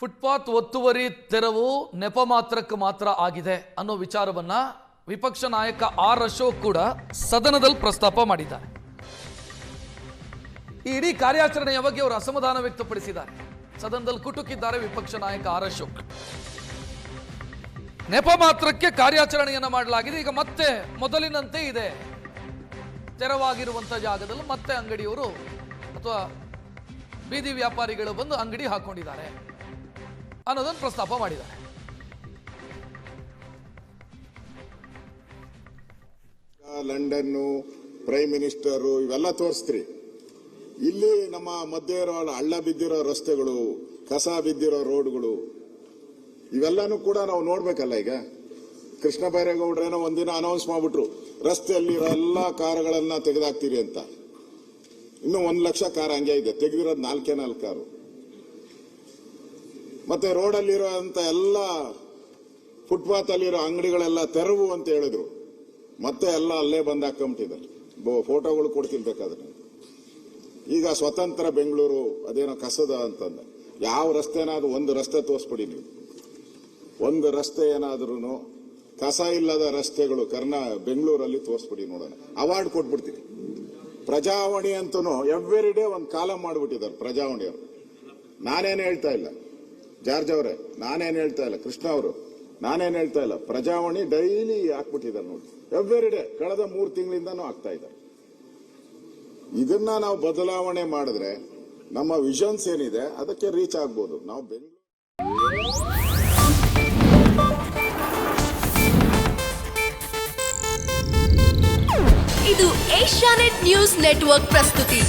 Footpath ಒತ್ತುವರಿ ತೆರವು ನೆಪ ಮಾತ್ರಕ್ಕೆ ಮಾತ್ರ ಆಗಿದೆ ಅನ್ನೋ ವಿಚಾರವನ್ನ ವಿಪಕ್ಷ ನಾಯಕ ಆರ್ ಅಶೋಕ್ ಕೂಡ ಸದನದಲ್ಲಿ ಪ್ರಸ್ತಾಪ ಮಾಡಿದ್ದಾರೆ. ಈ ಇಡೀ ಕಾರ್ಯಾಚರಣೆಯ ಬಗ್ಗೆ ಅವರು ಅಸಮಾಧಾನ ವ್ಯಕ್ತಪಡಿಸಿದ್ದಾರೆ. ಸದನದಲ್ಲಿ ಕುಟುಕಿದ್ದಾರೆ ವಿಪಕ್ಷ ನಾಯಕ ಆರ್ ಅಶೋಕ್. ನೆಪ ಮಾತ್ರಕ್ಕೆ ಕಾರ್ಯಾಚರಣೆಯನ್ನ ಮಾಡಲಾಗಿದೆ. ಈಗ ಮತ್ತೆ ಮೊದಲಿನಂತೆ ಇದೆ. ತೆರವಾಗಿರುವಂತಹ ಜಾಗದಲ್ಲಿ ಮತ್ತೆ ಅಂಗಡಿಯವರು ಅಥವಾ ಬೀದಿ ವ್ಯಾಪಾರಿಗಳು ಬಂದು ಅಂಗಡಿ ಹಾಕೊಂಡಿದ್ದಾರೆ ಅನ್ನೋದನ್ನು ಪ್ರಸ್ತಾಪ ಮಾಡಿದ್ದಾರೆ. ಲಂಡನ್ನು ಪ್ರೈಮ್ ಮಿನಿಸ್ಟರು ಇವೆಲ್ಲ ತೋರಿಸ್ತೀರಿ. ಇಲ್ಲಿ ನಮ್ಮ ಮಧ್ಯೆ ಇರೋ ಹಳ್ಳ ಬಿದ್ದಿರೋ ರಸ್ತೆಗಳು, ಕಸ ಬಿದ್ದಿರೋ ರೋಡ್ಗಳು ಇವೆಲ್ಲಾನು ಕೂಡ ನಾವು ನೋಡ್ಬೇಕಲ್ಲ. ಈಗ ಕೃಷ್ಣ ಬೈರೇಗೌಡ್ರೇನೋ ಒಂದಿನ ಅನೌನ್ಸ್ ಮಾಡ್ಬಿಟ್ರು, ರಸ್ತೆಯಲ್ಲಿರೋ ಎಲ್ಲಾ ಕಾರುಗಳನ್ನ ತೆಗೆದಾಕ್ತೀರಿ ಅಂತ. ಇನ್ನು 1 ಲಕ್ಷ ಕಾರ್ ಹಂಗೆ ಇದೆ, ತೆಗೆದಿರೋದು 4 ಕಾರು. ಮತ್ತೆ ರೋಡಲ್ಲಿರೋ ಅಂತ ಎಲ್ಲ ಫುಟ್ಪಾತ್ ಅಲ್ಲಿರೋ ಅಂಗಡಿಗಳೆಲ್ಲ ತೆರವು ಅಂತ ಹೇಳಿದ್ರು. ಮತ್ತೆ ಎಲ್ಲ ಅಲ್ಲೇ ಬಂದು ಹಾಕೊಂಬಿಟ್ಟಿದ್ದಾರೆ. ಫೋಟೋಗಳು ಕೊಡ್ತೀನಿ ಬೇಕಾದ್ರೆ. ಈಗ ಸ್ವತಂತ್ರ ಬೆಂಗಳೂರು ಅದೇನೋ ಕಸದ ಅಂತಂದ. ಯಾವ ರಸ್ತೆನಾದ್ರೂ ಒಂದು ರಸ್ತೆ ತೋರಿಸ್ಬಿಡಿ ನೀವು. ಒಂದು ರಸ್ತೆ ಏನಾದ್ರೂ ಕಸ ಇಲ್ಲದ ರಸ್ತೆಗಳು ಬೆಂಗಳೂರಲ್ಲಿ ತೋರಿಸ್ಬಿಡಿ ನೋಡೋಣ. ಅವಾರ್ಡ್ ಕೊಟ್ಬಿಡ್ತೀನಿ. ಪ್ರಜಾವಾಣಿ ಅಂತನೂ ಎವ್ರಿ ಡೇ ಒಂದು ಕಾಲಮ್ ಮಾಡ್ಬಿಟ್ಟಿದ್ದಾರೆ ಪ್ರಜಾವಾಣಿಯವರು. ನಾನೇನು ಹೇಳ್ತಾ ಇಲ್ಲ ಜಾರ್ಜ್ ಅವರೇ, ನಾನೇನು ಹೇಳ್ತಾ ಇಲ್ಲ ಕೃಷ್ಣ ಅವರು, ನಾನೇನು ಹೇಳ್ತಾ ಇಲ್ಲ. ಪ್ರಜಾವಾಣಿ ಡೈಲಿ ಹಾಕ್ಬಿಟ್ಟಿದ್ದಾರೆ ನೋಡಿ, ಎವ್ರಿ ಡೇ ಕಳೆದ 3 ತಿಂಗಳಿಂದನೂ ಆಗ್ತಾ ಇದ್ದಾರೆ. ಇದನ್ನ ನಾವು ಬದಲಾವಣೆ ಮಾಡಿದ್ರೆ ನಮ್ಮ ವಿಷನ್ಸ್ ಏನಿದೆ ಅದಕ್ಕೆ ರೀಚ್ ಆಗ್ಬೋದು. ನಾವು ಇದು ಏಷ್ಯಾನೆಟ್ ನ್ಯೂಸ್ ನೆಟ್ವರ್ಕ್ ಪ್ರಸ್ತುತಿ.